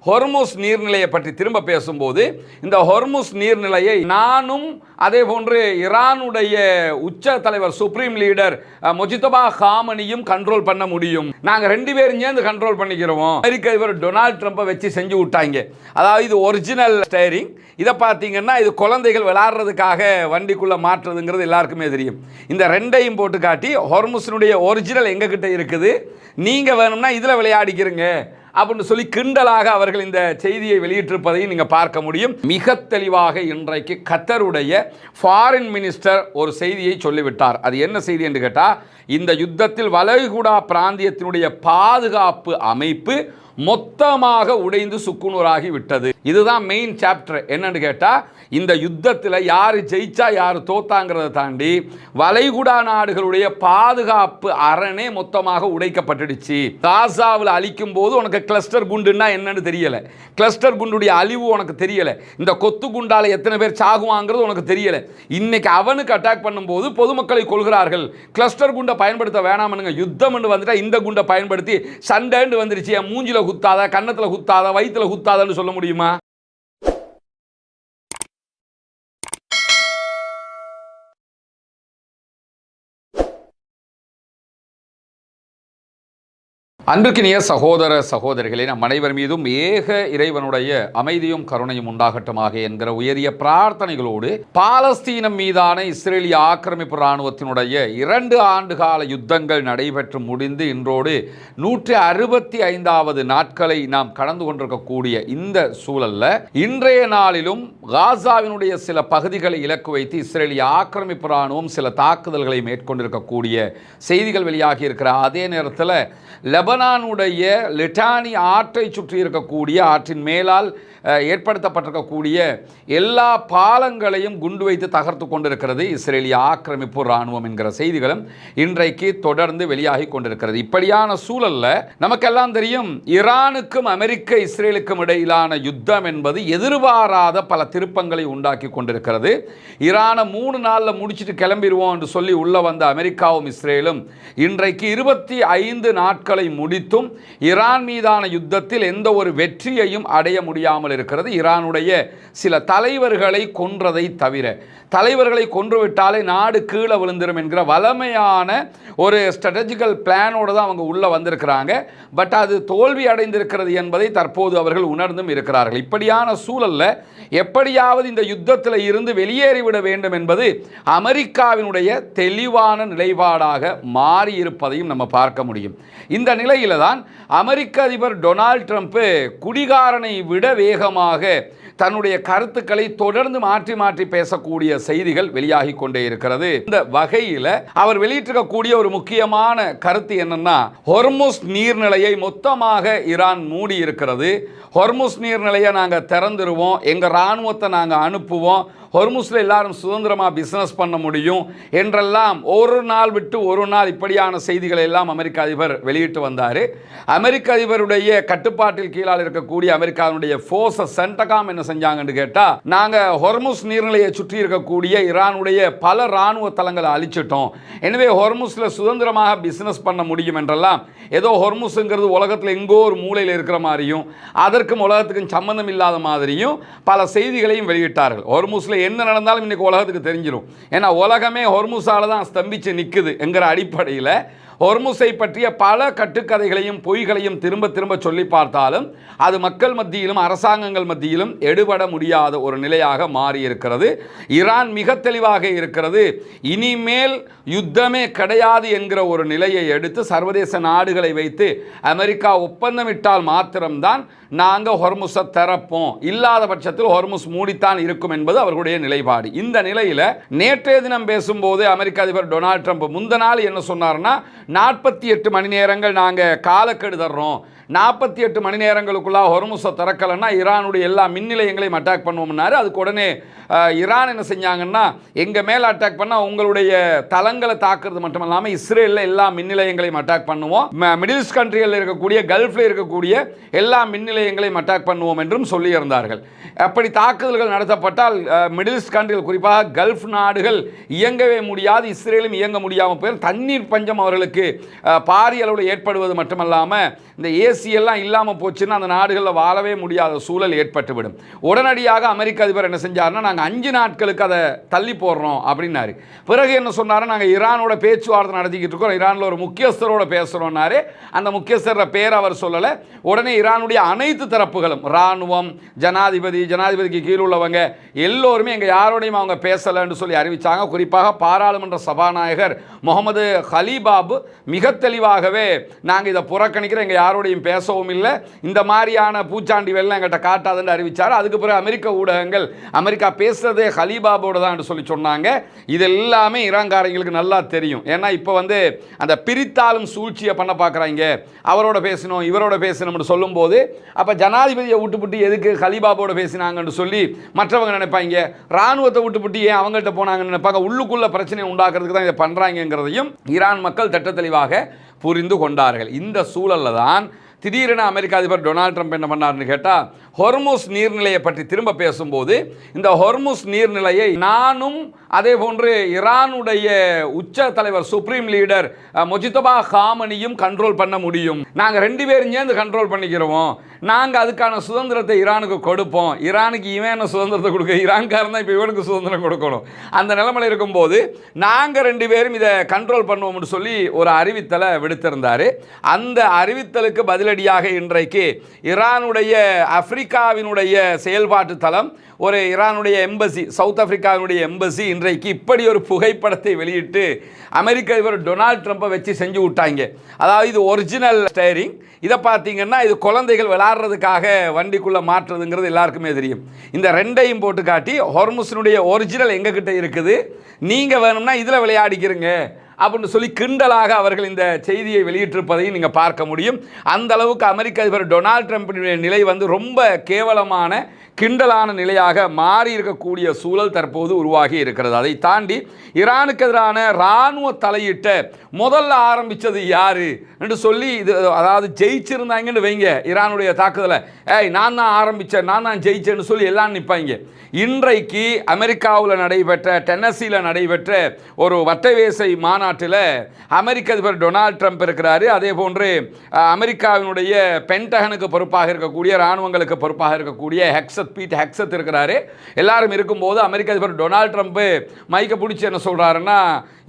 Hormuz நீர்நிலையை பற்றி திரும்ப பேசும்போது இந்த ஹொர்முஸ் நீர்நிலையை நானும் அதே போன்று ஈரானுடைய உச்ச தலைவர் சுப்ரீம் லீடர் முஜிதபா காமனியும் கண்ட்ரோல் பண்ண முடியும். நாங்க 2 பேரும் சேர்ந்து கண்ட்ரோல் பண்ணிக்கிறோம். அமெரிக்க அதிபர் டொனால்ட் ட்ரம்பை வச்சு செஞ்சு விட்டாங்க. அதாவது இது ஒரிஜினல் ஸ்டேரிங். இதை பார்த்தீங்கன்னா இது குழந்தைகள் விளையாடுறதுக்காக வண்டிக்குள்ள மாற்றுறதுங்கிறது எல்லாருக்குமே தெரியும். இந்த 2ஐயும் போட்டு காட்டி ஹொர்முஸினுடைய ஒரிஜினல் எங்ககிட்ட இருக்குது, நீங்க வேணும்னா இதுல விளையாடிக்கிறீங்க அப்படின்னு சொல்லி கிண்டலாக அவர்கள் இந்த செய்தியை வெளியிட்டிருப்பதையும் நீங்க பார்க்க முடியும். மிக தெளிவாக இன்றைக்கு கத்தருடைய ஃபாரின் மினிஸ்டர் ஒரு செய்தியை சொல்லிவிட்டார். அது என்ன செய்தி என்று கேட்டா, இந்த யுத்தத்தில் வளைகுடா பிராந்தியத்தினுடைய பாதுகாப்பு அமைப்பு மொத்தமாக உடைந்து சுக்குநூறாகி விட்டது. இதுதான் மெயின் சாப்டர். என்னன்னு கேட்டா, இந்த யுத்தத்தில் யாரு ஜெயிச்சா யாரு தோத்தாங்கிறத தாண்டி வளைகுடா நாடுகளுடைய பாதுகாப்பு அரணே மொத்தமாக உடைக்கப்பட்டுடுச்சு. காசாவில் அழிக்கும் போது உனக்கு கிளஸ்டர் குண்டுன்னா என்னன்னு தெரியல, கிளஸ்டர் குண்டுடைய அழிவு உனக்கு தெரியல, இந்த கொத்து குண்டால எத்தனை பேர் சாகுவாங்கிறது உனக்கு தெரியல. இன்னைக்கு அவனுக்கு அட்டாக் பண்ணும்போது பொதுமக்களை கொள்கிறார்கள். கிளஸ்டர் குண்டை பயன்படுத்த வேணாம்னுங்க, யுத்தம் வந்துட்டா இந்த குண்டை பயன்படுத்தி சண்டைன்னு வந்துருச்சு, மூஞ்சில குத்தாத, கன்னத்துல குத்தாத, வயிற்றுல குத்தாதன்னு சொல்ல முடியுமா? அன்பிற்கினிய சகோதர சகோதரிகளே, நம் அனைவர் மீதும் ஏக இறைவனுடைய அமைதியும் கருணையும் உண்டாகட்டுமாக என்கிற உயரிய பிரார்த்தனைகளோடு பாலஸ்தீனம் மீதான இஸ்ரேலிய ஆக்கிரமிப்பு இராணுவத்தினுடைய 2 ஆண்டுகால யுத்தங்கள் நடைபெற்று முடிந்து இன்றோடு 165வது நாட்களை நாம் கடந்து கொண்டிருக்கக்கூடிய இந்த சூழல்ல இன்றைய நாளிலும் காசாவினுடைய சில பகுதிகளை இலக்கு வைத்து இஸ்ரேலிய ஆக்கிரமிப்பு இராணுவம் சில தாக்குதல்களை மேற்கொண்டிருக்கக்கூடிய செய்திகள் வெளியாகி இருக்கிற அதே நேரத்தில் லெபனானுடைய லிட்டானி ஆற்றை சுற்றி இருக்கக்கூடிய ஆற்றின் மேலால் ஏற்படுத்தப்பட்டிருக்கக்கூடிய எல்லா பாலங்களையும் குண்டு வைத்து தகர்த்து கொண்டிருக்கிறது இஸ்ரேலிய ஆக்கிரமிப்பு இராணுவம் என்கிற செய்திகளும் இன்றைக்கு தொடர்ந்து வெளியாகி கொண்டிருக்கிறது. இப்படியான சூழல்ல நமக்கெல்லாம் தெரியும், ஈரானுக்கும் அமெரிக்க இஸ்ரேலுக்கும் இடையிலான யுத்தம் என்பது எதிர்பாராத பல திருப்பங்களை உண்டாக்கி கொண்டிருக்கிறது. ஈரானை 3 நாளில் முடிச்சுட்டு கிளம்பிடுவோம் என்று சொல்லி உள்ள வந்த அமெரிக்காவும் இஸ்ரேலும் இன்றைக்கு 25 நாட்களை முடித்தும் ஈரான் மீதான யுத்தத்தில் எந்த ஒரு வெற்றியையும் அடைய முடியாமல் இருக்கிறது. ஈரானுடைய சில தலைவர்களை கொன்றதை தவிர, தலைவர்களை கொன்றுவிட்டாலே நாடு கீழே விழுந்துரும் என்கிற வலிமையான ஒரு ஸ்ட்ராட்டஜிக்கல் பிளானோடு தான் அவங்க உள்ள வந்திருக்கிறாங்க. பட் அது தோல்வி அடைந்திருக்கிறது என்பதை தற்போது அவர்கள் உணர்ந்தும் இருக்கிறார்கள். இப்படியான சூழல்ல எப்படியாவது இந்த யுத்தத்தில் இருந்து வெளியேறிவிட வேண்டும் என்பது அமெரிக்காவினுடைய தெளிவான நிலைப்பாடாக மாறி இருப்பதையும் நம்ம பார்க்க முடியும். இந்த நிலையில தான் அமெரிக்க அதிபர் டொனால்ட் ட்ரம்ப் குடிகாரனை விட வேகமாக தன்னுடைய கருத்துக்களை தொடர்ந்து மாற்றி மாற்றி பேசக்கூடிய செய்திகள் வெளியாகி கொண்டே இருக்கிறது. இந்த வகையில் அவர் வெளியிட்டிருக்கக்கூடிய ஒரு முக்கியமான கருத்து என்னன்னா, ஹொர்முஸ் நீர்நிலையை மொத்தமாக ஈரான் மூடி இருக்கிறது. ஹொர்முஸ் நீர்நிலையை நாங்கள் திறந்துருவோம், எங்கள் இராணுவத்தை நாங்கள் அனுப்புவோம், ஹொர்முஸில் எல்லாரும் சுதந்திரமாக பிஸ்னஸ் பண்ண முடியும் என்றெல்லாம் ஒரு நாள் விட்டு ஒரு நாள் இப்படியான செய்திகளை எல்லாம் அமெரிக்க அதிபர் வெளியிட்டு வந்தார். அமெரிக்க அதிபருடைய கட்டுப்பாட்டில் கீழால் இருக்கக்கூடிய அமெரிக்காவுடைய ஃபோர்ஸஸ் சென்டகாம் என்ன செஞ்சாங்கன்னு கேட்டால், நாங்கள் ஹொர்முஸ் நீர்நிலையை சுற்றி இருக்கக்கூடிய ஈரானுடைய பல இராணுவ தளங்களை அழிச்சிட்டோம், எனவே ஹொர்முஸில் சுதந்திரமாக பிஸ்னஸ் பண்ண முடியும் என்றெல்லாம், ஏதோ ஹொர்முஸுங்கிறது உலகத்தில் எங்கோ ஒரு மூலையில் இருக்கிற மாதிரியும் அதற்கும் உலகத்துக்கும் சம்பந்தம் இல்லாத மாதிரியும் பல செய்திகளையும் வெளியிட்டார்கள். ஹொர்முஸில் என்ன நடந்தாலும் இன்னைக்கு உலகத்துக்கு தெரிஞ்சிடும். ஏன்னா உலகமே ஹொர்முஸால தான் ஸ்தம்பிச்சு நிற்குது என்கிற அடிப்படையில் ஹொர்முஸை பற்றிய பல கட்டுக்கதைகளையும் பொய்களையும் திரும்ப திரும்ப சொல்லி பார்த்தாலும் அது மக்கள் மத்தியிலும் அரசாங்கங்கள் மத்தியிலும் எடுபட முடியாத ஒரு நிலையாக மாறி இருக்கிறது. ஈரான் மிக தெளிவாக இருக்கிறது, இனிமேல் யுத்தமே கிடையாது என்கிற ஒரு நிலையை எடுத்து சர்வதேச நாடுகளை வைத்து அமெரிக்கா ஒப்பந்தமிட்டால் மாத்திரம்தான் நாங்கள் ஹொர்முஸை திறப்போம், இல்லாத பட்சத்தில் ஹொர்முஸ் மூடித்தான் இருக்கும் என்பது அவர்களுடைய நிலைப்பாடு. இந்த நிலையில் நேற்றைய தினம் பேசும்போது அமெரிக்க அதிபர் டொனால்ட் ட்ரம்ப் முந்த நாள் என்ன சொன்னார்னா, 48 மணி நேரங்கள் நாங்கள் காலக்கெடு தர்றோம், 48 மணி நேரங்களுக்குள்ளே ஹொர்முஸை திறக்கலைன்னா ஈரானுடைய எல்லா மின் நிலையங்களையும் அட்டாக் பண்ணுவோம்னாரு. அதுக்கு உடனே ஈரான் என்ன செஞ்சாங்கன்னா, எங்கள் மேலே அட்டாக் பண்ணால் உங்களுடைய தளங்களை தாக்குறது மட்டும் இல்லாமல் இஸ்ரேலில் எல்லா மின் நிலையங்களையும் அட்டாக் பண்ணுவோம், மிடில் ஈஸ்ட் கண்ட்ரிகளில் இருக்கக்கூடிய கல்ஃபில் இருக்கக்கூடிய எல்லா மின் நிலையங்களையும் நிலையங்களையும் அட்டாக் பண்ணுவோம் என்றும் சொல்லியிருந்தார்கள். அப்படி தாக்குதல்கள் நடத்தப்பட்டால் மிடில் ஈஸ்ட் கண்ட்ரிகள், குறிப்பாக கல்ஃப் நாடுகள் இயங்கவே முடியாது, இஸ்ரேலும் இயங்க முடியாமல் போய் தண்ணீர் பஞ்சம் அவர்களுக்கு பாரிய அளவில் ஏற்படுவது மட்டுமல்லாமல் இந்த ஏசி எல்லாம் இல்லாமல் போச்சுன்னா அந்த நாடுகளில் வாழவே முடியாத சூழல் ஏற்பட்டுவிடும். உடனடியாக அமெரிக்க அதிபர் என்ன செஞ்சார்னா, நாங்கள் 5 நாட்களுக்கு அதை தள்ளி போடுறோம் அப்படின்னாரு. பிறகு என்ன சொன்னார், நாங்கள் ஈரானோட பேச்சுவார்த்தை நடத்திக்கிட்டு இருக்கோம், ஈரானில் ஒரு முக்கியஸ்தரோட பேசுகிறோம்னாரு. அந்த முக்கியஸ்தர பேர் அவர் சொல்லலை. உடனே ஈரானுடைய அனைத்து தரப்புகளும், இராணுவம், ஜனாதிபதிக்கு கீழ் உள்ளவங்க எல்லோருமே எங்கள் யாரோடையும் அவங்க பேசலைன்னு சொல்லி அறிவித்தாங்க. குறிப்பாக பாராளுமன்ற சபாநாயகர் முகமது ஹலீபாப் மிக தெளிவாகவே நாங்கள் இதை புறக்கணிக்கிறோம், எங்கள் யாரோடையும் பேசவும் இல்லை, இந்த மாதிரியான பூச்சாண்டி வெள்ளம் எங்கிட்ட காட்டாதுன்னு அறிவித்தார். அதுக்கு பிறகு அமெரிக்க ஊடகங்கள் அமெரிக்கா பேசுறதே ஹலீபாபோட தான் சொல்லி சொன்னாங்க. இது எல்லாமே ஈரான்காரங்களுக்கு நல்லா தெரியும். ஏன்னா இப்போ வந்து அந்த பிரித்தாலும் சூழ்ச்சியை பண்ண பார்க்குறாங்க, அவரோட பேசணும் இவரோட பேசணும்னு சொல்லும்போது அப்போ ஜனாதிபதியை விட்டுப்புட்டு எதுக்கு ஹலீபாபோட பேசினாங்கன்னு சொல்லி மற்றவங்க நினைப்பாங்க, இராணுவத்தை விட்டுப்புட்டு ஏன் அவங்கள்ட்ட போனாங்கன்னு நினைப்பாங்க. உள்ளுக்குள்ள பிரச்சனை உண்டாக்குறதுக்கு தான் இதை பண்ணுறாங்கிறதையும் ஈரான் மக்கள் திட்ட தெளிவாக புரிந்து கொண்டார்கள். இந்த சூழலில் தான் திடீரென அமெரிக்க அதிபர் டொனால்ட் ட்ரம்ப் என்ன பண்ணார்னு கேட்டால், ஹொர்முஸ் நீர்நிலையை பற்றி திரும்ப பேசும்போது இந்த ஹொர்முஸ் நீர்நிலையை நானும் அதே போன்று ஈரானுடைய உச்ச தலைவர் சுப்ரீம் லீடர் முஜிதபா காமனியும் கண்ட்ரோல் பண்ண முடியும், நாங்கள் 2 பேரும் சேர்ந்து கண்ட்ரோல் பண்ணிக்கிறோம், நாங்கள் அதுக்கான சுதந்திரத்தை ஈரானுக்கு கொடுப்போம், ஈரானுக்கு இவன் என்ன சுதந்திரத்தை கொடுக்க, ஈரான்காரன் தான் இப்போ இவனுக்கு சுதந்திரம் கொடுக்கணும், அந்த நிலைமையில் இருக்கும்போது நாங்கள் 2 பேரும் இதை கண்ட்ரோல் பண்ணுவோம்னு சொல்லி ஒரு அறிவித்தலை விடுத்திருந்தார். அந்த அறிவித்தலுக்கு பதிலடியாக இன்றைக்கு ஈரானுடைய ஆப்பிரிக்காவினுடைய செயல்பாட்டு தளம், ஒரு ஈரானுடைய எம்பசி, சவுத் ஆப்பிரிக்காவினுடைய எம்பசி இன்றைக்கு இப்படி ஒரு புகைப்படத்தை வெளியிட்டு அமெரிக்க அதிபர் டொனால்ட் ட்ரம்பை வச்சு செஞ்சு விட்டாங்க. அதாவது இது ஒரிஜினல் ஸ்டேரிங், இதை பார்த்தீங்கன்னா இது குழந்தைகள் விளையாடுறதுக்காக வண்டிக்குள்ளே மாற்றுறதுங்கிறது எல்லாருக்குமே தெரியும். இந்த 2ஐயும் போட்டு காட்டி ஹொர்முஸினுடைய ஒரிஜினல் எங்ககிட்ட இருக்குது, நீங்கள் வேணும்னா இதில் விளையாடிக்கிறீங்க அப்படின்னு சொல்லி கிண்டலாக அவர்கள் இந்த செய்தியை வெளியிட்டிருப்பதையும் நீங்கள் பார்க்க முடியும். அந்த அளவுக்கு அமெரிக்க அதிபர் டொனால்ட் ட்ரம்பினுடைய நிலை வந்து ரொம்ப கேவலமான கிண்டலான நிலையாக மாறி இருக்கக்கூடிய சூழல் தற்போது உருவாகி இருக்கிறது. அதை தாண்டி ஈரானுக்கு எதிரான இராணுவ தலையிட்ட முதல்ல ஆரம்பித்தது யாரு என்று சொல்லி, இது அதாவது ஜெயிச்சிருந்தாங்கன்னு வைங்க ஈரானுடைய தாக்குதலை, நான் தான் ஆரம்பித்தேன், நான் தான் ஜெயிச்சேன்னு சொல்லி எல்லாம் நிற்பாங்க. இன்றைக்கு அமெரிக்காவில் நடைபெற்ற, டென்னசியில் நடைபெற்ற ஒரு வட்டவேசை மாநாட்டில் அமெரிக்க அதிபர் டொனால்ட் ட்ரம்ப் இருக்கிறாரு. அதே போன்று அமெரிக்காவினுடைய பென்டகனுக்கு பொறுப்பாக இருக்கக்கூடிய, இராணுவங்களுக்கு பொறுப்பாக இருக்கக்கூடிய பீட் ஹெக்ஸத் இருக்கிறாரு. எல்லாரும் இருக்கும்போது அமெரிக்க அதிபர் டொனால்ட் ட்ரம்ப் மைக்கை பிடிச்சி என்ன சொல்கிறாருன்னா,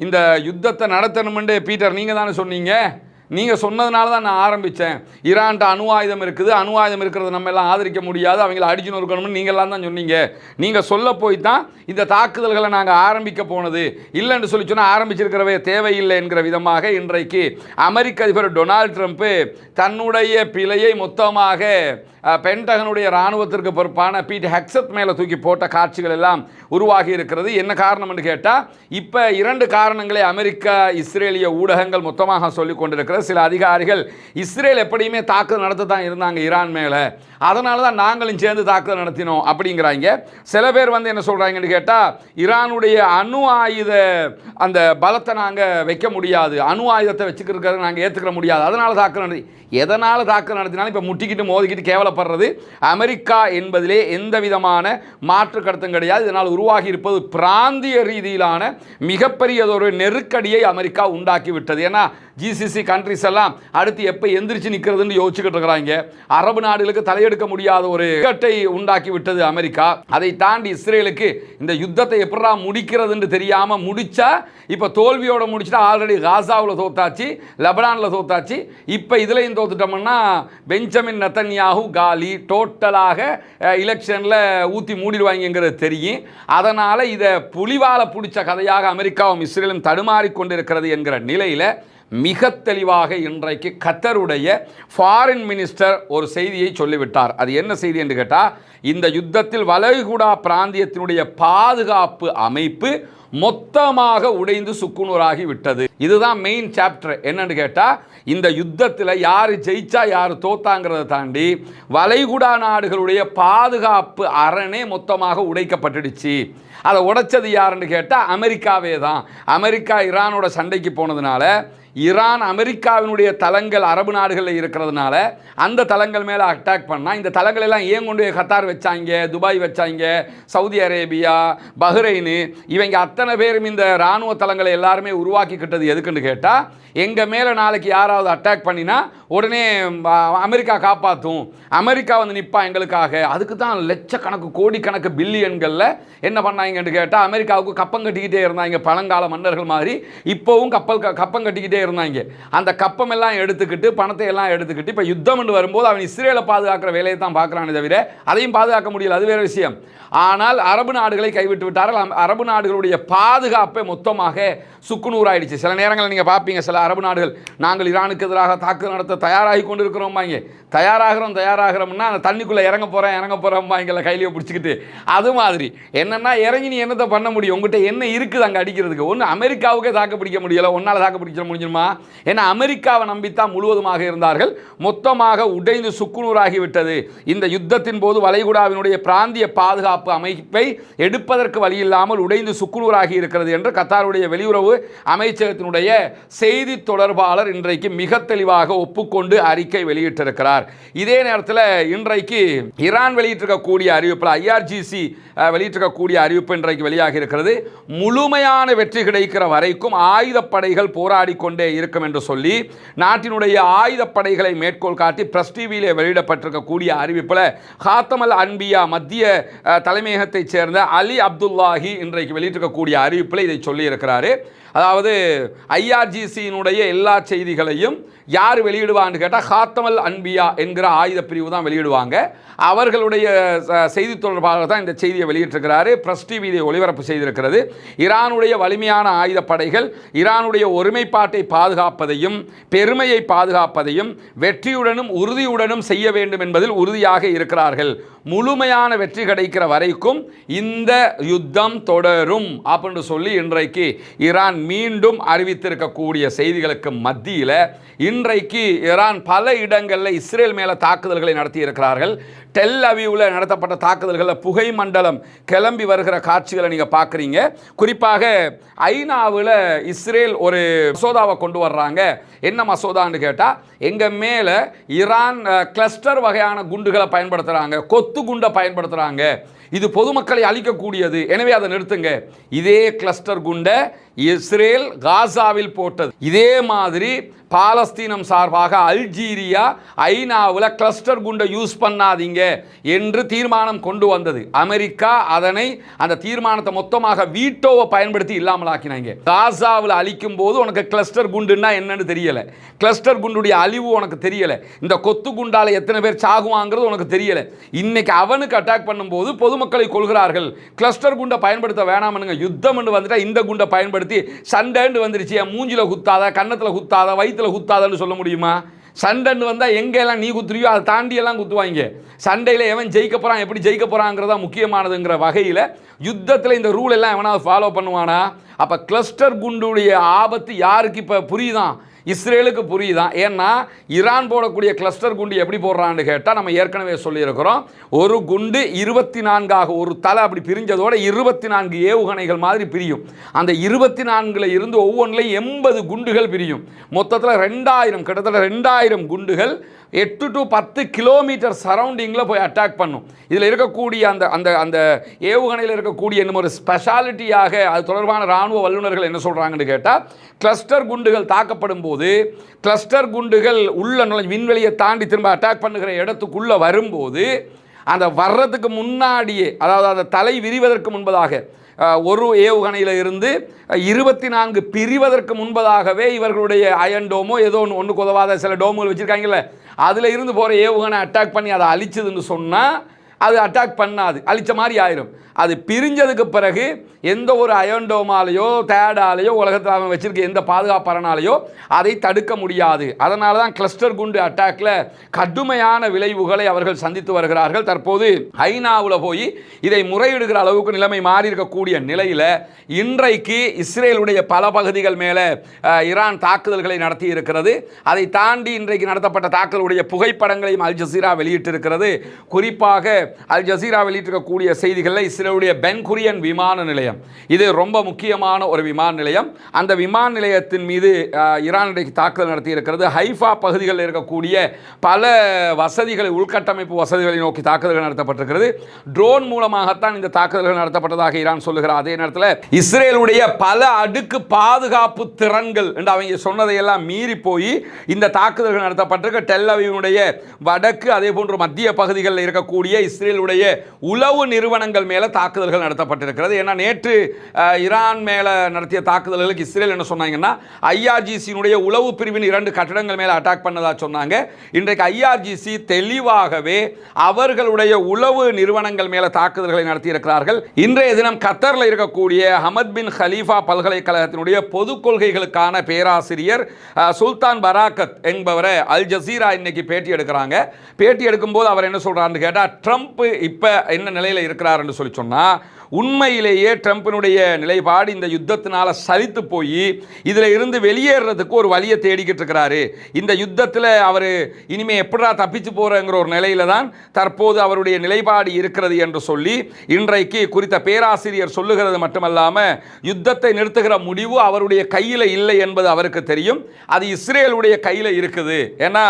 இந்த யுத்தத்தை நடத்தணும்னு பீட்டர் நீங்கள் தானே சொன்னீங்க, நீங்கள் சொன்னதுனால தான் நான் ஆரம்பித்தேன், ஈரான்ட்ட அணு ஆயுதம் இருக்குது, அணு ஆயுதம் இருக்கிறத நம்ம எல்லாம் ஆதரிக்க முடியாது, அவங்கள அடிச்சு நொறுக்கணும்னு நீங்கள்லாம் தான் சொன்னீங்க, நீங்கள் சொல்ல போய் தான் இந்த தாக்குதல்களை நாங்கள் ஆரம்பிக்க போனது, இல்லைன்னு சொல்லி சொன்னால் ஆரம்பிச்சிருக்கிறவே தேவையில்லை என்கிற விதமாக இன்றைக்கு அமெரிக்க அதிபர் டொனால்ட் ட்ரம்ப் தன்னுடைய பிழையை மொத்தமாக பென்டகனுடைய இராணுவத்திற்கு பொறுப்பான பீட் ஹெக்ஸத் மேலே தூக்கி போட்ட காட்சிகள் எல்லாம் உருவாகி இருக்கிறது. என்ன காரணம் என்று கேட்டால், இப்போ 2 காரணங்களை அமெரிக்கா இஸ்ரேலிய ஊடகங்கள் மொத்தமாக சொல்லிக் கொண்டிருக்கிறது. சில அதிகாரிகள் இஸ்ரேல் எப்படியுமே தாக்குதல் நடத்த தான் இருந்தாங்க ஈரான் மேலே, அதனால தான் நாங்களும் சேர்ந்து தாக்குதல் நடத்தினோம் அப்படிங்கிறாங்க. சில பேர் வந்து என்ன சொல்கிறாங்கன்னு கேட்டால், ஈரானுடைய அணு ஆயுத அந்த பலத்தை நாங்கள் வைக்க முடியாது, அணு ஆயுதத்தை வச்சுக்கிறதுக்கு நாங்கள் ஏற்றுக்கிற முடியாது, அதனால் தாக்குதல் நடத்தி, எதனால் தாக்குதல் நடத்தினாலும் இப்போ முட்டிக்கிட்டு மோதிக்கிட்டு கேவலப்படுறது அமெரிக்கா என்பதிலே எந்த விதமான மாற்று கருத்தும் கிடையாது. இதனால் உருவாகி இருப்பது பிராந்திய ரீதியிலான மிகப்பெரியதொரு நெருக்கடியை அமெரிக்கா உண்டாக்கி விட்டது. ஏன்னா ஜிசிசி கண்ட்ரிஸ் எல்லாம் அடுத்து எப்போ எந்திரிச்சு நிற்கிறதுன்னு யோசிச்சுக்கிட்டு இருக்கிறாங்க. அரபு நாடுகளுக்கு தலையெடுக்க முடியாத ஒரு இக்கட்டை உண்டாக்கி விட்டது அமெரிக்கா. அதை தாண்டி இஸ்ரேலுக்கு இந்த யுத்தத்தை எப்படா முடிக்கிறதுன்னு தெரியாமல் முடிச்சா, இப்போ தோல்வியோட முடிச்சுட்டா, ஆல்ரெடி காசாவில் தோத்தாச்சு, லெபனானில் தோத்தாச்சு, இப்போ இதுலையும் தோத்துட்டோம்னா பெஞ்சமின் நெத்தன்யாஹு காலி, டோட்டலாக எலெக்ஷனில் ஊற்றி மூடிடுவாங்கிறது தெரியும். அதனால் இதை புலிவால பிடிச்ச கதையாக அமெரிக்காவும் இஸ்ரேலும் தடுமாறி கொண்டிருக்கிறது என்கிற நிலையில் மிக தெளிவாக இன்றைக்கு கத்தருடைய ஃபாரின் மினிஸ்டர் ஒரு செய்தியை சொல்லிவிட்டார். அது என்ன செய்தி என்று கேட்டால், இந்த யுத்தத்தில் வளைகுடா பிராந்தியத்தினுடைய பாதுகாப்பு அமைப்பு மொத்தமாக உடைந்து சுக்குநூறாகி விட்டது. இதுதான் மெயின் சாப்டர். என்னன்னு கேட்டா, இந்த யுத்தத்தில் யாரு ஜெயிச்சா யாரு தோத்தாங்கிறத தாண்டி வளைகுடா நாடுகளுடைய பாதுகாப்பு அரணே மொத்தமாக உடைக்கப்பட்டுடுச்சு. அதை உடைச்சது யாருன்னு கேட்டால் அமெரிக்காவே தான். அமெரிக்கா ஈரானோட சண்டைக்கு போனதுனால, ஈரான் அமெரிக்காவினுடைய தளங்கள் அரபு நாடுகளில் இருக்கிறதுனால அந்த தளங்கள் மேலே அட்டாக் பண்ணால், இந்த தளங்கள் எல்லாம் ஏன் கொண்டு கத்தார் வச்சாங்க, துபாய் வச்சாங்க, சவுதி அரேபியா, பஹ்ரைனு, இவங்க அத்தனை பேரும் இந்த இராணுவ தளங்களை எல்லாருமே உருவாக்கிக்கிட்டது எதுக்குன்னு கேட்டால், எங்கள் மேலே நாளைக்கு யாராவது அட்டாக் பண்ணினா உடனே அமெரிக்கா காப்பாற்றும், அமெரிக்கா வந்து நிற்பா எங்களுக்காக. அதுக்கு தான் லட்சக்கணக்கு கோடிக்கணக்கு பில்லியன்களில் என்ன பண்ணாங்கன்னு கேட்டால், அமெரிக்காவுக்கு கப்பம் கட்டிக்கிட்டே இருந்தாங்க. பழங்கால மன்னர்கள் மாதிரி இப்போவும் கப்பம் கட்டிக்கிட்டே இருந்தாங்க. அந்த கப்பம் எல்லாம் எடுத்துக்கிட்டு, பணத்தை எல்லாம் எடுத்துக்கிட்டு, இப்போ யுத்தம் வரும்போது அவன் இஸ்ரேலை பாதுகாக்கிற வேலையை தான் பார்க்குறானே தவிர அதையும் பாதுகாக்க முடியல. அது வேறு விஷயம். ஆனால் அரபு நாடுகளை கைவிட்டு விட்டார்கள். அரபு நாடுகளுடைய பாதுகாப்பை மொத்தமாக சுக்குநூறாயிடுச்சு. சில நேரங்களில் நீங்கள் பார்ப்பீங்க, சில அரபு நாடுகள் நாங்கள் ஈரானுக்கு எதிராக தாக்குதல் நடத்த தயாராகி கொண்டு இருக்கிறோம்பாங்க. தயாராகிறோம்னா அந்த தண்ணிக்குள்ளே இறங்க போகிறோம்பாங்கல்ல, கையிலேயே பிடிச்சிக்கிட்டு. அது மாதிரி என்னென்னா, இறங்கி நீ என்னத்தை பண்ண முடியும்? உங்கள்கிட்ட என்ன இருக்குது அங்கே அடிக்கிறதுக்கு? ஒன்று அமெரிக்காவுக்கே தாக்கு பிடிக்க முடியலை, ஒன்றால் தாக்கு பிடிக்க முடிஞ்சிருமா? ஏன்னா அமெரிக்காவை நம்பித்தான் முழுவதுமாக இருந்தார்கள். மொத்தமாக உடைந்து சுக்குநூறாகி விட்டது. இந்த யுத்தத்தின் போது வளைகுடாவினுடைய பிராந்திய பாதுகாப்பு அமைப்பை எடுப்பதற்கு வழி இல்லாமல் உடைந்து சுக்குநூறாகி இருக்கிறது என்று கத்தாருடைய வெளியுறவு அமைச்சகத்தினுடைய செய்தி தொடர்பாளர் இன்றைக்கு மிக தெளிவாக ஒப்புக்கொண்டு அறிக்கை வெளியிட்டிருக்கிறார். இதே நேரத்தில் இன்றைக்கு ஈரான் வெளியிட்டிருக்கக்கூடிய அறிவிப்பில் IRGC வெளியிட்டிருக்கக்கூடிய அறிவிப்பு இன்றைக்கு வெளியாகி இருக்கிறது. முழுமையான வெற்றி கிடைக்கிற வரைக்கும் ஆயுதப்படைகள் போராடி கொண்டே இருக்கும் என்று சொல்லி நாட்டினுடைய ஆயுதப்படைகளை மேற்கோள் காட்டி பிரஸ் டிவியிலே வெளியிடப்பட்டிருக்கக்கூடிய அறிவிப்பில் ஹாத்தமல் அன்பியா மத்திய தலைமையகத்தைச் சேர்ந்த அலி அப்துல்லாஹி இன்றைக்கு வெளியிட்டிருக்கக்கூடிய அறிவிப்பில் இதை சொல்லி இருக்கிறாரு. அதாவது IRGCயினுடைய எல்லா செய்திகளையும் யார் வெளியிடுவான்னு கேட்டால் ஹாத்தமல் அன்பியா என்கிற ஆயுத பிரிவு தான் வெளியிடுவாங்க. அவர்களுடைய செய்தி தொடர்பாக தான் இந்த செய்தியை வெளியிட்டிருக்கிறாரு. பிரஸ் டிவி இதை ஒளிபரப்பு செய்திருக்கிறது. ஈரானுடைய வலிமையான ஆயுதப்படைகள் ஈரானுடைய ஒருமைப்பாட்டை பாதுகாப்பதையும் பெருமையை பாதுகாப்பதையும் வெற்றியுடனும் உறுதியுடனும் செய்ய வேண்டும் என்பதில் உறுதியாக இருக்கிறார்கள். முழுமையான வெற்றி கிடைக்கிற வரைக்கும் இந்த யுத்தம் தொடரும் அப்படின்னு சொல்லி இன்றைக்கு ஈரான் மீண்டும் அறிவித்திருக்கக்கூடிய செய்திகளுக்கு மத்தியில் இன்றைக்கு ஈரான் பல இடங்களில் இஸ்ரேல் மேலே தாக்குதல்களை நடத்தி இருக்கிறார்கள். டெல் அவீவில் நடத்தப்பட்ட தாக்குதல்களில் புகை மண்டலம் கிளம்பி வருகிற காட்சிகளை நீங்கள் பார்க்குறீங்க. குறிப்பாக ஐநாவில் இஸ்ரேல் ஒரு மசோதாவை கொண்டு வர்றாங்க. என்ன மசோதான்னு கேட்டால், எங்கள் மேலே ஈரான் கிளஸ்டர் வகையான குண்டுகளை பயன்படுத்துகிறாங்க, கொத்து குண்டை பயன்படுத்துகிறாங்க, இது பொதுமக்களை அழிக்கக்கூடியது, எனவே அதை நிறுத்துங்க. இதே கிளஸ்டர் குண்டை இஸ்ரேல் காசாவில் போட்டது. இதே மாதிரி பாலஸ்தீனம் சார்பாக அல்ஜீரியா ஐநாவில் கிளஸ்டர் குண்டை யூஸ் பண்ணாதீங்க என்று தீர்மானம் கொண்டு வந்தது. அமெரிக்கா அந்த தீர்மானத்தை மொத்தமாக வீட்டோவை பயன்படுத்தி இல்லாமல் ஆக்கினாங்க. காசாவில் அழிக்கும் போது உனக்கு கிளஸ்டர் குண்டுன்னா என்னன்னு தெரியல, கிளஸ்டர் குண்டுடைய அழிவு உனக்கு தெரியல, இந்த கொத்து குண்டால எத்தனை பேர் சாகுவாங்கிறது உனக்கு தெரியல. இன்னைக்கு அவனுக்கு அட்டாக் பண்ணும்போது பொதுமக்களை கொள்கிறார்கள். கிளஸ்டர் குண்டை பயன்படுத்த வேணாம்னுங்க, யுத்தம் வந்துட்டா இந்த குண்டை பயன்படுத்தி சண்டைன்னு வந்துருச்சு, மூஞ்சில குத்தாத, கன்னத்துல குத்தாத, வயிற்றுல குத்தாதன்னு சொல்ல முடியுமா? சண்டைன்னு வந்தால் எங்கெல்லாம் நீ குத்துறியோ அதை தாண்டி எல்லாம் குத்துவாங்க. சண்டையில் எவன் ஜெயிக்க போகிறான், எப்படி ஜெயிக்க போகிறாங்கிறதா முக்கியமானதுங்கிற வகையில் யுத்தத்தில் இந்த ரூல் எல்லாம் எவனாவது ஃபாலோ பண்ணுவானா? அப்போ கிளஸ்டர் குண்டுடைய ஆபத்து யாருக்கு இப்போ புரியுதான்? இஸ்ரேலுக்கு புரியுதான். ஏன்னா ஈரான் போடக்கூடிய கிளஸ்டர் குண்டு எப்படி போடுறான்னு கேட்டால், நம்ம ஏற்கனவே சொல்லியிருக்கிறோம், ஒரு குண்டு 24 ஒரு தலை அப்படி பிரிஞ்சதோட 24 ஏவுகணைகள் மாதிரி பிரியும். அந்த 24 இருந்து ஒவ்வொன்றிலையும் 80 குண்டுகள் பிரியும். மொத்தத்தில் 2000, கிட்டத்தட்ட 2000 குண்டுகள் 8 to 10 கிலோமீட்டர் சரௌண்டிங்கில் போய் அட்டாக் பண்ணும். இதில் இருக்கக்கூடிய அந்த அந்த அந்த ஏவுகணையில் இருக்கக்கூடிய இன்னும் ஒரு ஸ்பெஷாலிட்டியாக அது தொடர்பான இராணுவ வல்லுநர்கள் என்ன சொல்கிறாங்கன்னு கேட்டால், கிளஸ்டர் குண்டுகள் தாக்கப்படும் போது கிளஸ்டர் குண்டுகள் உள்ள விண்வெளியை தாண்டி திரும்ப அட்டாக் பண்ணுகிற இடத்துக்குள்ளே வரும்போது அந்த வர்றதுக்கு முன்னாடியே, அதாவது அந்த தலை விரிவதற்கு முன்பதாக, ஒரு ஏவுகணையில் இருந்து 24 பிரிவதற்கு முன்பதாகவே இவர்களுடைய அயன் டோமோ ஏதோ ஒன்றுக்கு உதவாத சில டோமுகள் வச்சுருக்காங்கல்ல, அதில் இருந்து போகிற ஏவுகணை அட்டாக் பண்ணி அதை அழிச்சதுன்னு சொன்னால் அது அட்டாக் பண்ணாது, அழிச்ச மாதிரி ஆயிரும். அது பிரிஞ்சதுக்கு பிறகு எந்த ஒரு அயன்டோமாலேயோ தேடாலேயோ உலகத்தில் அவன் வச்சிருக்க எந்த பாதுகாப்பறனாலேயோ அதை தடுக்க முடியாது. அதனால தான் கிளஸ்டர் குண்டு அட்டாக்ல கடுமையான விளைவுகளை அவர்கள் சந்தித்து வருகிறார்கள். தற்போது ஐநாவில் போய் இதை முறையிடுகிற அளவுக்கு நிலைமை மாறி இருக்கக்கூடிய நிலையில் இன்றைக்கு இஸ்ரேலுடைய பல பகுதிகள் மேலே ஈரான் தாக்குதல்களை நடத்தி இருக்கிறது. அதை தாண்டி இன்றைக்கு நடத்தப்பட்ட தாக்குதலுடைய புகைப்படங்களையும் அல் ஜசீரா வெளியிட்டிருக்கிறது. குறிப்பாக அல் ஜசீரா வெளியிட்டிருக்கக்கூடிய செய்திகளில் இஸ்ரேலுடைய பென் குரியன் விமான நிலையம், இது ரொம்ப முக்கியமான ஒரு விமான நிலையம். அந்த விமான நிலையத்தின் மீது ஈரான் இன்றைக்கு தாக்குதல் நடத்தி இருக்கிறது. ஹைஃபா பகுதிகளில் இருக்கக்கூடிய பல வசதிகளை, உள்கட்டமைப்பு வசதிகளை நோக்கி தாக்குதல்கள் நடத்தப்பட்டிருக்கிறது. ட்ரோன் மூலமாகத்தான் இந்த தாக்குதல்கள் நடத்தப்பட்டதாக ஈரான் சொல்லுகிறார். அதே நேரத்தில் இஸ்ரேலுடைய பல அடுக்கு பாதுகாப்பு திறன்கள் என்று அவங்க சொன்னதையெல்லாம் மீறி போய் இந்த தாக்குதல்கள் நடத்தப்பட்டிருக்க. டெல் அவீவினுடைய வடக்கு அதே போன்று மத்திய பகுதிகளில் இருக்கக்கூடிய இஸ்ரேலுடைய உளவு நிறுவனங்கள் மேலே தாக்குதல்கள் நடத்தப்பட்டிருக்கிறது. ஏன்னா நேற்று ஈரான் மேலே நடத்திய தாக்குதல்களுக்கு இஸ்ரேல் என்ன சொன்னாங்கன்னா ஐஆர்ஜிசியினுடைய உளவு பிரிவின் 2 கட்டடங்கள் மேலே அட்டாக் பண்ணதா சொன்னாங்க. இன்றைக்கு ஐஆர்ஜிசி தெளிவாகவே அவர்களுடைய உளவு நிறுவனங்கள் மேலே தாக்குதல்களை நடத்தியிருக்கிறார்கள். இன்றைய தினம் கத்தரில் இருக்கக்கூடிய ஹமத் பின் ஹலீஃபா பல்கலைக்கழகத்தினுடைய பொது கொள்கைகளுக்கான பேராசிரியர் சுல்தான் பராக்கத் என்பவரை அல் ஜசீரா இன்னைக்கு பேட்டி எடுக்கிறாங்க. பேட்டி எடுக்கும்போது அவர் என்ன சொல்றாருன்னு கேட்டால், ட்ரம்ப் இப்போ என்ன நிலையில் இருக்கிறார் என்று சொல்லி சொன்னால், உண்மையிலேயே ட்ரம்பினுடைய நிலைப்பாடு இந்த யுத்தத்தினால சலித்து போய் இதில் இருந்து வெளியேறதுக்கு ஒரு வழியை தேடிக்கிட்டு இருக்கிறாரு. இந்த யுத்தத்தில் அவர் இனிமேல் எப்படா தப்பிச்சு போகிறங்கிற ஒரு நிலையில தான் தற்போது அவருடைய நிலைப்பாடு இருக்கிறது என்று சொல்லி இன்றைக்கு குறித்த பேராசிரியர் சொல்லுகிறது. மட்டுமல்லாமல் யுத்தத்தை நிறுத்துகிற முடிவு அவருடைய கையில் இல்லை என்பது அவருக்கு தெரியும். அது இஸ்ரேலுடைய கையில் இருக்குது. ஏன்னா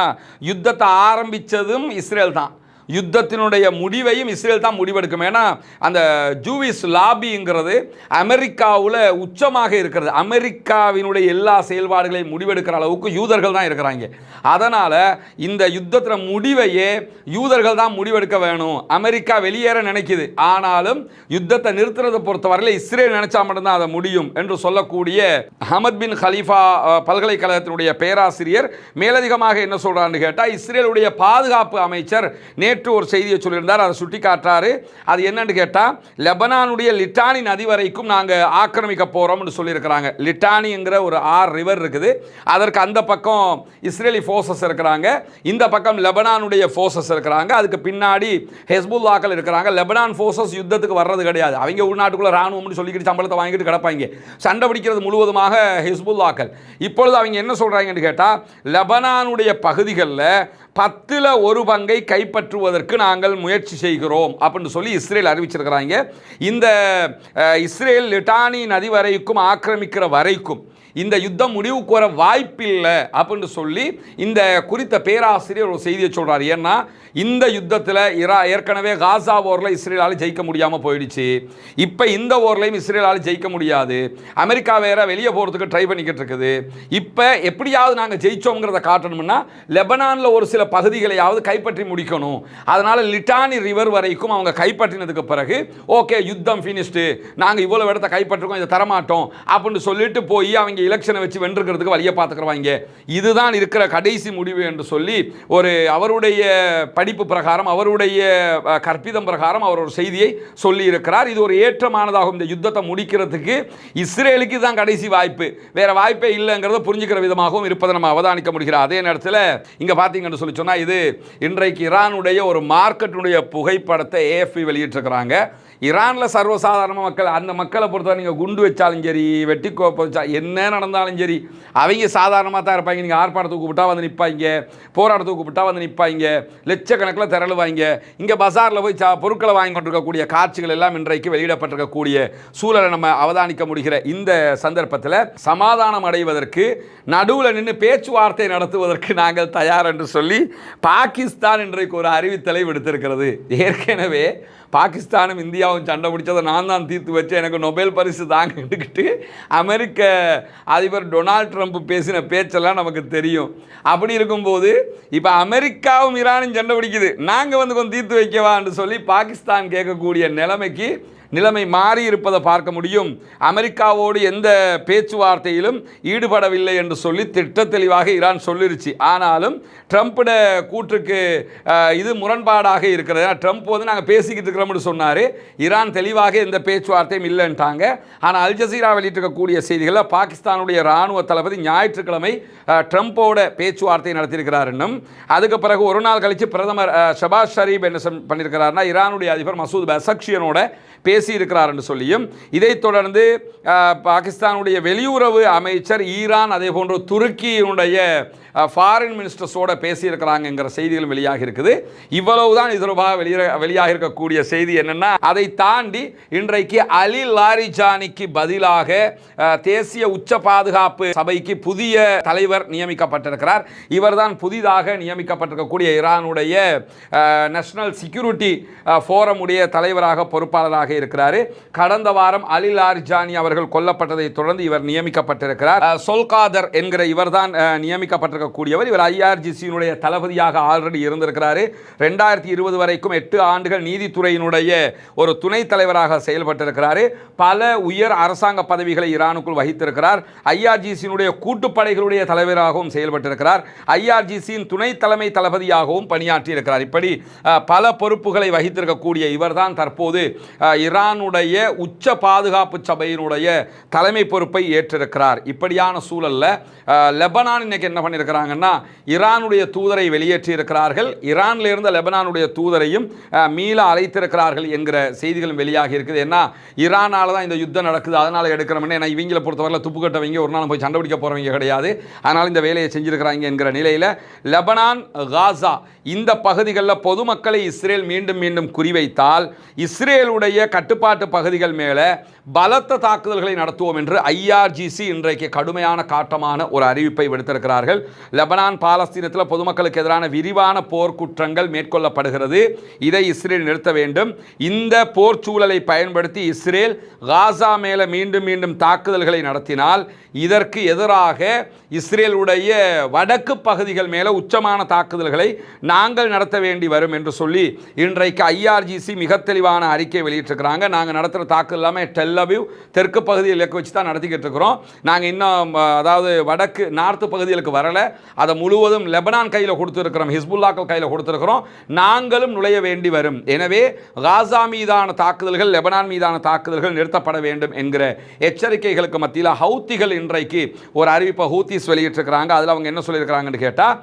யுத்தத்தை ஆரம்பித்ததும் இஸ்ரேல் தான், யுத்தத்தினுடைய முடிவையும் இஸ்ரேல் தான் முடிவெடுக்கும். ஏன்னா அந்த ஜூவிஸ் லாபிங்கிறது அமெரிக்காவில் உச்சமாக இருக்கிறது. அமெரிக்காவினுடைய எல்லா செயல்பாடுகளையும் முடிவெடுக்கிற அளவுக்கு யூதர்கள் தான் இருக்கிறாங்க. அதனால் இந்த யுத்தத்தின் முடிவையே யூதர்கள் தான் முடிவெடுக்க வேணும். அமெரிக்கா வெளியேற நினைக்குது, ஆனாலும் யுத்தத்தை நிறுத்துறதை பொறுத்தவரையில் இஸ்ரேல் நினைச்சா மட்டும்தான் அதை முடியும் என்று சொல்லக்கூடிய ஹமத் பின் ஹலீஃபா பல்கலைக்கழகத்தினுடைய பேராசிரியர் மேலதிகமாக என்ன சொல்றான்னு கேட்டால், இஸ்ரேலுடைய பாதுகாப்பு அமைச்சர் நேற்று ஒரு செய்தியை சொல்லியிருந்தார். அதை சுட்டி காட்டுறாரு. அது என்னன்னு கேட்டால், லெபனானுடைய லிட்டானி நதி வரைக்கும் நாங்கள் ஆக்கிரமிக்க போகிறோம்னு சொல்லியிருக்கிறாங்க. லிட்டானிங்கிற ஒரு ரிவர் இருக்குது. அதற்கு அந்த பக்கம் இஸ்ரேலி ஃபோர்ஸஸ் இருக்கிறாங்க, இந்த பக்கம் லெபனானுடைய ஃபோர்ஸஸ் இருக்கிறாங்க. அதுக்கு பின்னாடி ஹெஸ்புல்லாக்கள் இருக்கிறாங்க. லெபனான் ஃபோர்ஸஸ் யுத்தத்துக்கு வர்றது கிடையாது. அவங்க உள்நாட்டுக்குள்ள ராணுவம்னு சொல்லிக்கிட்டு சம்பளத்தை வாங்கிட்டு கிடப்பாங்க. சண்டை பிடிக்கிறது முழுவதுமாக ஹெஸ்புல்லாக்கள். இப்பொழுது அவங்க என்ன சொல்கிறாங்கன்னு கேட்டால், லெபனானுடைய பகுதிகளில் 10ல் 1 பங்கை கைப்பற்றுவதற்கு நாங்கள் முயற்சி செய்கிறோம் அப்படின்னு சொல்லி இஸ்ரேல் அறிவிச்சிருக்கிறாங்க. இந்த இஸ்ரேல் லிட்டானி நதி வரைக்கும் ஆக்கிரமிக்கிற வரைக்கும் இந்த யுத்தம் முடிவுக்கு வர வாய்ப்பில்லை அப்படின்னு சொல்லி இந்த குறித்த பேராசிரியர் ஒரு செய்தியை சொல்கிறார். ஏன்னா இந்த யுத்தத்தில் ஏற்கனவே காசா ஓரில் இஸ்ரேலால் ஜெயிக்க முடியாமல் போயிடுச்சு. இப்போ இந்த ஓர்லையும் இஸ்ரேலால் ஜெயிக்க முடியாது. அமெரிக்கா வேற வெளியே போகிறதுக்கு ட்ரை பண்ணிக்கிட்டு இருக்குது. இப்போ எப்படியாவது நாங்கள் ஜெயிச்சோங்கிறத காட்டணும்னா லெபனானில் ஒரு சில பகுதிகளையாவது கைப்பற்றி முடிக்கணும். அதனால் லிட்டானி ரிவர் வரைக்கும் அவங்க கைப்பற்றினதுக்கு பிறகு ஓகே யுத்தம் ஃபினிஷ்டு, நாங்கள் இவ்வளோ இடத்த கைப்பற்றிருக்கோம், இதை தரமாட்டோம் அப்படின்னு சொல்லிட்டு போய் அவங்க எலெக்ஷனை வச்சு வென்றுக்கிறதுக்கு வழியை பார்த்துக்கிறவாங்க. இதுதான் இருக்கிற கடைசி முடிவு என்று சொல்லி ஒரு அவருடைய படிப்பு பிரகாரம், அவருடைய கற்பிதம் பிரகாரம் அவர் ஒரு செய்தியை சொல்லி இருக்கிறார். இது ஒரு ஏற்றமானதாகும். இந்த யுத்தத்தை முடிக்கிறதுக்கு இஸ்ரேலுக்கு தான் கடைசி வாய்ப்பு, வேற வாய்ப்பே இல்லைங்கிறத புரிஞ்சுக்கிற விதமாகவும் இருப்பதை நம்ம அவதானிக்க முடிகிறது. அதே நேரத்தில் இங்கே பார்த்தீங்கன்னு சொல்லி சொன்னால், இது இன்றைக்கு ஈரானுடைய ஒரு மார்க்கெட்டுடைய புகைப்படத்தை ஏஎஃப்பி வெளியிட்டிருக்கிறாங்க. ஈரானில் சர்வசாதாரண மக்கள், அந்த மக்களை பொறுத்தவரை நீங்கள் குண்டு வச்சாலும் சரி, வெட்டி கோப்பா என்ன நடந்தாலும் சரி, அவங்க சாதாரணமாக தான் இருப்பாங்க. நீங்கள் ஆர்ப்பாட்டத்துக்கு கூப்பிட்டா வந்து நிற்பாங்க, போராட்டத்துக்கு கூப்பிட்டா வந்து நிற்பாங்க, லட்சக்கணக்கில் திரளுவாங்க. இங்கே பஜாரில் போய் பொருட்களை வாங்கி கொண்டிருக்கக்கூடிய காட்சிகள் எல்லாம் இன்றைக்கு வெளியிடப்பட்டிருக்கக்கூடிய சூழலை நம்ம அவதானிக்க முடிகிற இந்த சந்தர்ப்பத்தில் சமாதானம் அடைவதற்கு, நடுவில் நின்று பேச்சுவார்த்தை நடத்துவதற்கு நாங்கள் தயார் என்று சொல்லி பாகிஸ்தான் இன்றைக்கு ஒரு அறிவித்தலை விடுத்திருக்கிறது. ஏற்கனவே பாகிஸ்தானும் இந்தியாவும் சண்டை பிடிச்சதை நான் தான் தீர்த்து வச்சு எனக்கு நொபேல் பரிசு தாங்கிட்டு அமெரிக்க அதிபர் டொனால்ட் ட்ரம்ப் பேசின பேச்செல்லாம் நமக்கு தெரியும். அப்படி இருக்கும்போது இப்போ அமெரிக்காவும் ஈரானும் சண்டை பிடிக்குது, நாங்கள் வந்து கொஞ்சம் தீர்த்து வைக்கவான்னு சொல்லி பாகிஸ்தான் கேட்கக்கூடிய நிலைமைக்கு நிலைமை மாறி இருப்பதை பார்க்க முடியும். அமெரிக்காவோடு எந்த பேச்சுவார்த்தையிலும் ஈடுபடவில்லை என்று சொல்லி திட்ட தெளிவாக ஈரான் சொல்லிருச்சு. ஆனாலும் ட்ரம்ப்போட கூற்றுக்கு இது முரண்பாடாக இருக்கிறது. ட்ரம்ப் வந்து நாங்கள் பேசிக்கிட்டு இருக்கிறோம்னு சொன்னார். ஈரான் தெளிவாக எந்த பேச்சுவார்த்தையும் இல்லைன்ட்டாங்க. ஆனால் அல் ஜசீரா வெளியிட்டிருக்கக்கூடிய செய்திகளில் பாகிஸ்தானுடைய இராணுவ தளபதி ஞாயிற்றுக்கிழமை ட்ரம்ப்போட பேச்சுவார்த்தை நடத்தியிருக்கிறார். இன்னும் அதுக்கு பிறகு ஒரு நாள் கழித்து பிரதமர் ஷபாஸ் ஷரீப் என்ன பண்ணியிருக்கிறார்னா ஈரானுடைய அதிபர் மசூத் பெசக்ஷியனோட பேசியிருக்கிறார் என்று சொல்லியும், இதைத் தொடர்ந்து பாகிஸ்தானுடைய வெளியுறவு அமைச்சர் ஈரான் அதே போன்று துருக்கியினுடைய ஃபாரின் மினிஸ்டர்ஸோட பேசியிருக்கிறாங்கிற செய்திகள் வெளியாக இருக்குது. இவ்வளவுதான் இது தொடர்பாக வெளியாக இருக்கக்கூடிய செய்தி. என்னன்னா, அதை தாண்டி இன்றைக்கு அலி லாரிஜானிக்கு பதிலாக தேசிய உச்ச பாதுகாப்பு சபைக்கு புதிய தலைவர் நியமிக்கப்பட்டிருக்கிறார். இவர்தான் புதிதாக நியமிக்கப்பட்டிருக்கக்கூடிய ஈரானுடைய நேஷனல் செக்யூரிட்டி ஃபோரம் உடைய தலைவராக பொறுப்பாளராக இருக்கிறார். கடந்த வாரம் அலி லாரிஜானி அவர்கள் கொல்லப்பட்டதை தொடர்ந்து இவர் நியமிக்கப்பட்டிருக்கிறார். சொல்காதர் என்கிற இவர்தான் நியமிக்கப்பட்டிருக்கிறார். கூடியவர். இவர் ஐஆர்ஜிசியினுடைய தளபதியாக ஆல்ரெடி இருந்திருக்கிறார். 2020 வரைக்கும் 8 ஆண்டுகள் நீதித்துறையினுடைய ஒரு துணைத் தலைவராக செயல்பட்டிருக்கிறார். பல உயர் அரசாங்க பதவிகளை ஈரானுக்குள் வகித்திருக்கிறார். ஐஆர்ஜிசியினுடைய கூட்டுப்படைகளுடைய தலைவராகவும் செயல்பட்டிருக்கிறார். ஐஆர்ஜிசியின் துணை தலைமை தளபதியாகவும் பணியாற்றியிருக்கிறார். இப்படி பல பொறுப்புகளை வகித்திருக்கக்கூடிய இவர்தான் தற்போது ஈரானுடைய உச்ச பாதுகாப்பு சபையினுடைய தலைமை பொறுப்பை ஏற்றிருக்கிறார். இப்படியான சூழல்ல லெபனான் இன்னைக்கு என்ன பண்ணியிருக்கிறார்? ஈரானுடைய தூதரை வெளியேற்றி இருக்கிறார்கள். ஈரானில் இருந்த லெபனானுடைய தூதரையும் மீள அழைத்திருக்கிறார்கள் என்கிற செய்திகளும் வெளியாகி இருக்குது. ஏன்னா ஈரானால தான் இந்த யுத்தம் நடக்குது, அதனால எடுக்கிறோம்னு. ஏன்னா இவங்களை பொறுத்தவரை துப்பு கட்டவங்க ஒரு நாள் போய் சண்டை பிடிக்க போறவங்க கிடையாது. அதனால இந்த வேலையை செஞ்சிருக்கிறாங்க என்கிற நிலையில் லெபனான், காசா இந்த பகுதிகளில் பொதுமக்களை இஸ்ரேல் மீண்டும் மீண்டும் குறிவைத்தால் இஸ்ரேலுடைய கட்டுப்பாட்டு பகுதிகள் மேலே பலத்த தாக்குதல்களை நடத்துவோம் என்று ஐஆர்ஜிசி இன்றைக்கு கடுமையான காட்டமான ஒரு அறிவிப்பை விடுத்திருக்கிறார்கள். லெபனான் பாலஸ்தீனத்தில் பொதுமக்களுக்கு எதிரான விரிவான போர்க்குற்றங்கள் மேற்கொள்ளப்படுகிறது. இதை இஸ்ரேல் நிறுத்த வேண்டும். இந்த போர் சூழலை பயன்படுத்தி இஸ்ரேல் காசா மேலே மீண்டும் மீண்டும் தாக்குதல்களை நடத்தினால் இதற்கு எதிராக இஸ்ரேலுடைய வடக்கு பகுதிகள் மேலே உச்சமான தாக்குதல்களை நாங்கள் நடத்த வேண்டி வரும் என்று சொல்லி இன்றைக்கு ஐஆர்ஜிசி மிக தெளிவான அறிக்கை வெளியிட்டிருக்கிறாங்க. நாங்கள் நடத்துகிற தாக்குதல் எல்லாமே டெல்லவிவ் தெற்கு பகுதியில் இலக்கு வச்சு தான் நடத்திக்கிட்டு இருக்கிறோம். நாங்கள் இன்னும் அதாவது வடக்கு நார்த்து பகுதிகளுக்கு வரலை. அதை முழுவதும் லெபனான் கையில் கொடுத்துருக்கிறோம், ஹிஸ்புல்லாக்கள் கையில் கொடுத்துருக்கிறோம். நாங்களும் நுழைய வேண்டி வரும். எனவே காசா மீதான தாக்குதல்கள், லெபனான் மீதான தாக்குதல்கள் நிறுத்தப்பட வேண்டும் என்கிற எச்சரிக்கைகளுக்கு மத்தியில் ஹவுத்திகள் இன்றைக்கு ஒரு அறிவிப்பை ஹூத்திஸ் வெளியிட்டிருக்கிறாங்க. அதில் அவங்க என்ன சொல்லியிருக்கிறாங்கன்னு கேட்டால்,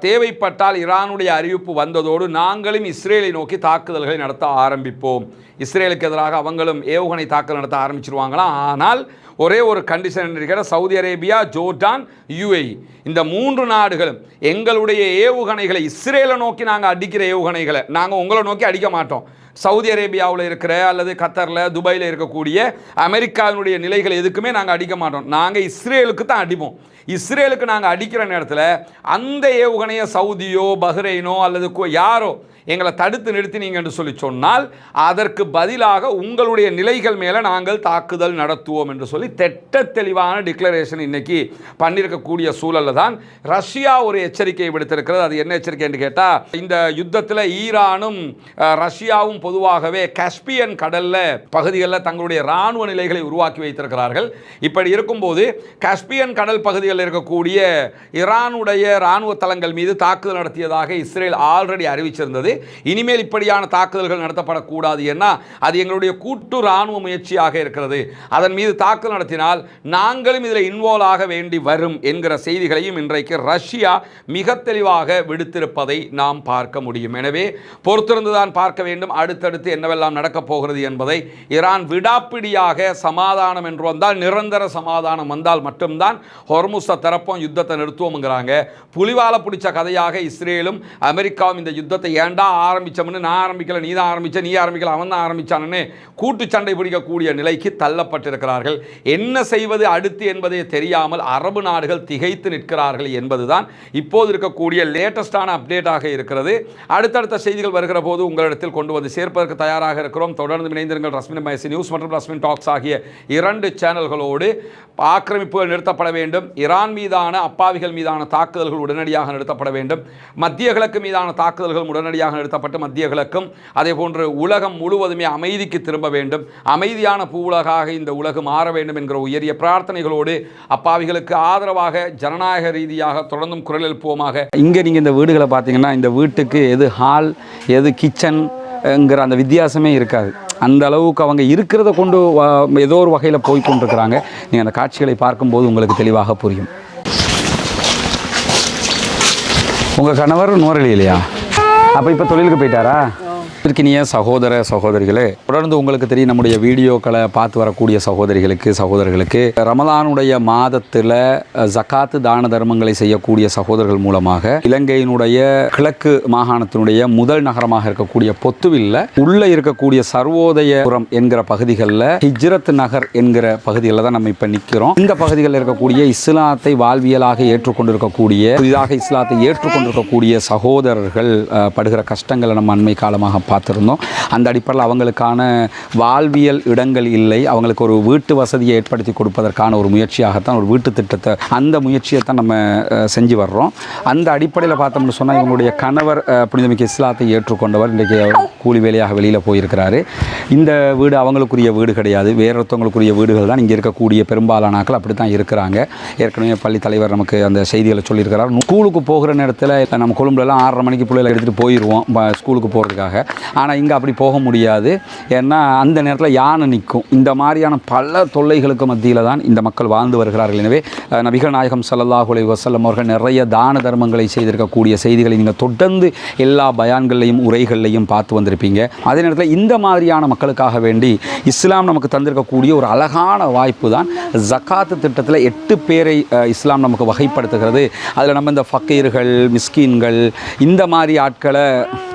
தேவைப்பட்டால் ஈரானுடைய அறிவிப்பு வந்ததோடு நாங்களும் இஸ்ரேலை நோக்கி தாக்குதல்களை நடத்த ஆரம்பிப்போம். இஸ்ரேலுக்கு எதிராக அவங்களும் ஏவுகணை தாக்குதல் நடத்த ஆரம்பிச்சிருவாங்களாம். ஆனால் ஒரே ஒரு கண்டிஷன் இருக்கிற, சவுதி அரேபியா, ஜோர்டான், யுஏஇ இந்த 3 நாடுகளும் எங்களுடைய ஏவுகணைகளை இஸ்ரேலை நோக்கி நாங்கள் அடிக்கிற ஏவுகணைகளை நாங்கள் உங்களை நோக்கி அடிக்க மாட்டோம். சவுதி அரேபியாவில் இருக்கிற அல்லது கத்தரில், துபாயில் இருக்கக்கூடிய அமெரிக்காவினுடைய நிலைகள் எதுக்குமே நாங்கள் அடிக்க மாட்டோம். நாங்கள் இஸ்ரேலுக்கு தான் அடிப்போம். இஸ்ரேலுக்கு நாங்கள் அடிக்கிற நேரத்தில் அந்த ஏவுகணையை சவுதியோ பஹ்ரைனோ அல்லது யாரோ எங்களை தடுத்து நிறுத்தினீங்க என்று சொல்லி சொன்னால் அதற்கு பதிலாக உங்களுடைய நிலைகள் மேலே நாங்கள் தாக்குதல் நடத்துவோம் என்று சொல்லி திட்ட தெளிவான டிக்ளரேஷன் இன்னைக்கு பண்ணியிருக்கக்கூடிய சூழலில் தான் ரஷ்யா ஒரு எச்சரிக்கையை விடுத்திருக்கிறது. அது என்ன எச்சரிக்கை என்று கேட்டால், இந்த யுத்தத்தில் ஈரானும் ரஷ்யாவும் பொதுவாகவே காஸ்பியன் கடலில் பகுதிகளில் தங்களுடைய இராணுவ நிலைகளை உருவாக்கி வைத்திருக்கிறார்கள். இப்படி இருக்கும்போது காஸ்பியன் கடல் பகுதிகளில் இருக்கக்கூடிய ஈரானுடைய இராணுவ தளங்கள் மீது தாக்குதல் நடத்தியதாக இஸ்ரேல் ஆல்ரெடி அறிவிச்சிருந்தது. இனிமேல் இப்படியான தாக்குதல்கள் நடத்தப்படக்கூடாது. ஏன்னா அது எங்களுடைய கூட்டு இராணுவ முயற்சியாக இருக்கிறது. அதன் மீது தாக்குதல் நடத்தினால் நாங்களும் இதில் இன்வால்வ் ஆக வேண்டி வரும் என்கிற செய்திகளையும் இன்றைக்கு ரஷ்யா மிக தெளிவாக விடுத்திருப்பதை நாம் பார்க்க முடியும். எனவே பொறுத்திருந்துதான் பார்க்க வேண்டும் அடுத்தடுத்து என்னவெல்லாம் நடக்கப் போகிறது என்பதை. ஈரான் விடாப்பிடியாக சமாதானம் என்று வந்தால், நிரந்தர சமாதானம் வந்தால் மட்டும்தான் ஹொர்முஸை திறப்போம், யுத்தத்தை நிறுத்துவோம்ங்கிறாங்க. புலிவால பிடிச்ச கதையாக இஸ்ரேலும் அமெரிக்காவும் இந்த யுத்தத்தை ஏண்டா ஆரம்பிச்சோம்னு, நான் ஆரம்பிக்கல, நீ தான் ஆரம்பிச்ச, நீ ஆரம்பிக்கல, அவன் தான் ஆரம்பிச்சான்னு கூட்டு சண்டை பிடிக்கக்கூடிய நிலைக்கு தள்ளப்பட்டிருக்கிறார்கள். என்ன செய்வது அடுத்து என்பதை தெரியாமல் அரபு நாடுகள் திகைத்து நிற்கிறார்கள் என்பதுதான் இப்போது இருக்கக்கூடிய லேட்டஸ்டான அப்டேட்டாக இருக்கிறது. அடுத்தடுத்த செய்திகள் வருகிற போது உங்களிடத்தில் கொண்டு வந்து ஏற்பதற்கு தயாராக இருக்கிறோம். தொடர்ந்து இணைந்திருங்கள். ரஸ்மின் மைசி நியூஸ் மற்றும் ரஸ்மின் டாக்ஸ் ஆகிய 2 சேனல்களோடு. ஆக்கிரமிப்புகள் நிறுத்தப்பட வேண்டும், ஈரான் மீதான அப்பாவிகள் மீதான தாக்குதல்கள் உடனடியாக நிறுத்தப்பட வேண்டும், மத்திய கிழக்கு மீதான தாக்குதல்கள் உடனடியாக நிறுத்தப்பட்டு மத்திய கிழக்கும் அதே போன்று உலகம் முழுவதுமே அமைதிக்கு திரும்ப வேண்டும், அமைதியான பூவுலகாக இந்த உலகம் மாற வேண்டும் என்கிற உயரிய பிரார்த்தனைகளோடு அப்பாவிகளுக்கு ஆதரவாக ஜனநாயக ரீதியாக தொடர்ந்தும் குரல் எழுப்புவோமாக. இங்கே நீங்கள் இந்த வீடுகளை பார்த்தீங்கன்னா இந்த வீட்டுக்கு எது ஹால் எது கிச்சன்ங்கிற அந்த வித்தியாசமே இருக்காது. அந்த அளவுக்கு அவங்க இருக்கிறத கொண்டு ஏதோ ஒரு வகையில் போய் கொண்டிருக்கிறாங்க. நீங்கள் அந்த காட்சிகளை பார்க்கும்போது உங்களுக்கு தெளிவாக புரியும். உங்கள் கணவர் நுவரெலியிலையா? அப்போ இப்போ தொழிலுக்கு போயிட்டாரா? இனிய சகோதர சகோதரிகளே, தொடர்ந்து உங்களுக்கு தெரியும் நம்முடைய வீடியோக்களை பார்த்து வரக்கூடிய சகோதரிகளுக்கு ரமலானுடைய மாதத்தில் ஜகாத்து தான தர்மங்களை செய்யக்கூடிய சகோதரர்கள் மூலமாக இலங்கையினுடைய கிழக்கு மாகாணத்தினுடைய முதல் நகரமாக இருக்கக்கூடிய பொத்துவில்ல உள்ள இருக்கக்கூடிய சர்வோதயபுரம் என்கிற பகுதிகளில் ஹிஜ்ரத் நகர் என்கிற பகுதிகளில் தான் நம்ம இப்போ நிற்கிறோம். இந்த பகுதிகளில் இருக்கக்கூடிய இஸ்லாத்தை வாழ்வியலாக ஏற்றுக்கொண்டிருக்கக்கூடிய புதிதாக இஸ்லாத்தை ஏற்றுக்கொண்டிருக்கக்கூடிய சகோதரர்கள் படுகிற கஷ்டங்களை நம்ம அண்மை காலமாக பார்த்துருந்தோம். அந்த அடிப்படையில் அவங்களுக்கான வாழ்வியல் இடங்கள் இல்லை, அவங்களுக்கு ஒரு வீட்டு வசதியை ஏற்படுத்தி கொடுப்பதற்கான ஒரு முயற்சியாகத்தான் ஒரு வீட்டு திட்டத்தை அந்த முயற்சியை தான் நம்ம செஞ்சு வர்றோம். அந்த அடிப்படையில் பார்த்தோம்னு சொன்னால் இவங்களுடைய கணவர் புனிதமிக்க இஸ்லாத்தை ஏற்றுக்கொண்டவர் இன்றைக்கு கூலி வேலையாக வெளியில் போயிருக்கிறாரு. இந்த வீடு அவங்களுக்குரிய வீடு கிடையாது, வேறொருத்தவங்களுக்குரிய வீடுகள் தான். இங்கே இருக்கக்கூடிய பெரும்பாலானாக்கள் அப்படி தான் இருக்கிறாங்க. ஏற்கனவே பள்ளி தலைவர் நமக்கு அந்த செய்திகளை சொல்லியிருக்கிறார். ஸ்கூலுக்கு போகிற நேரத்தில் நம்ம கொழும்புலாம் 6:30 மணிக்கு பிள்ளைகளை எடுத்துகிட்டு போயிடுவோம் ஸ்கூலுக்கு போகிறதுக்காக. ஆனால் இங்கே அப்படி போக முடியாது. ஏன்னா அந்த நேரத்தில் யானை நிற்கும். இந்த மாதிரியான பல தொல்லைகளுக்கு மத்தியில் தான் இந்த மக்கள் வாழ்ந்து வருகிறார்கள். எனவே நபிகள் நாயகம் ஸல்லல்லாஹு அலைஹி வஸல்லம் அவர்கள் நிறைய தான தர்மங்களை செய்திருக்கக்கூடிய செய்திகளை நீங்கள் தொடர்ந்து எல்லா பயான்களையும் உரைகளையும் பார்த்து வந்திருப்பீங்க. அதே நேரத்தில் இந்த மாதிரியான மக்களுக்காக வேண்டி இஸ்லாம் நமக்கு தந்திருக்கக்கூடிய ஒரு அழகான வாய்ப்பு தான் ஜகாத்து திட்டத்தில் 8 பேரை இஸ்லாம் நமக்கு வகைப்படுத்துகிறது. அதில் நம்ம இந்த ஃபக்கீர்கள் மிஸ்கீன்கள் இந்த மாதிரி ஆட்களை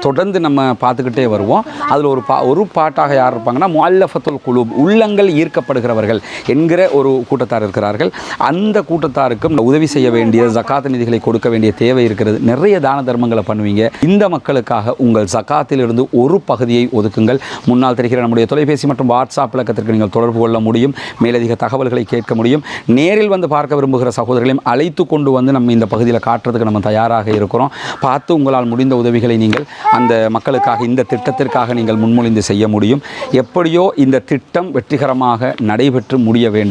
தொடர்ந்து நம்ம பார்த்துக்கிட்டே வருவோம். அதில் ஒரு பாட்டாக யார் இருப்பாங்கன்னா முஅல்லஃபத்துல் குலூப் உள்ளங்கள் ஈர்க்கப்படுகிறவர்கள் என்கிற ஒரு கூட்டத்தார் இருக்கிறார்கள். அந்த கூட்டத்தாருக்கும் உதவி செய்ய வேண்டிய ஜகாத் நிதிகளை கொடுக்க வேண்டிய தேவை இருக்கிறது. நிறைய தான தர்மங்களை பண்ணுவீங்க. இந்த மக்களுக்காக உங்கள் ஜகாத்திலிருந்து ஒரு பகுதியை ஒதுக்குங்கள். முன்னால் தெரிகிற நம்முடைய தொலைபேசி மற்றும் வாட்ஸ்அப் இலக்கத்திற்கு நீங்கள் தொடர்பு கொள்ள முடியும். மேலதிக தகவல்களை கேட்க முடியும். நேரில் வந்து பார்க்க விரும்புகிற சகோதரர்களையும் அழைத்து கொண்டு வந்து நம்ம இந்த பகுதியில் காட்டுறதுக்கு நம்ம தயாராக இருக்கிறோம். பார்த்து உங்களால் முடிந்த உதவிகளை நீங்கள் அந்த மக்களுக்காக இந்த திட்டத்திற்காக நீங்கள் முன்மொழிந்து செய்ய முடியும். எப்படியோ இந்த திட்டம் வெற்றிகரமாக நடைபெற்று முடிய வேண்டும்.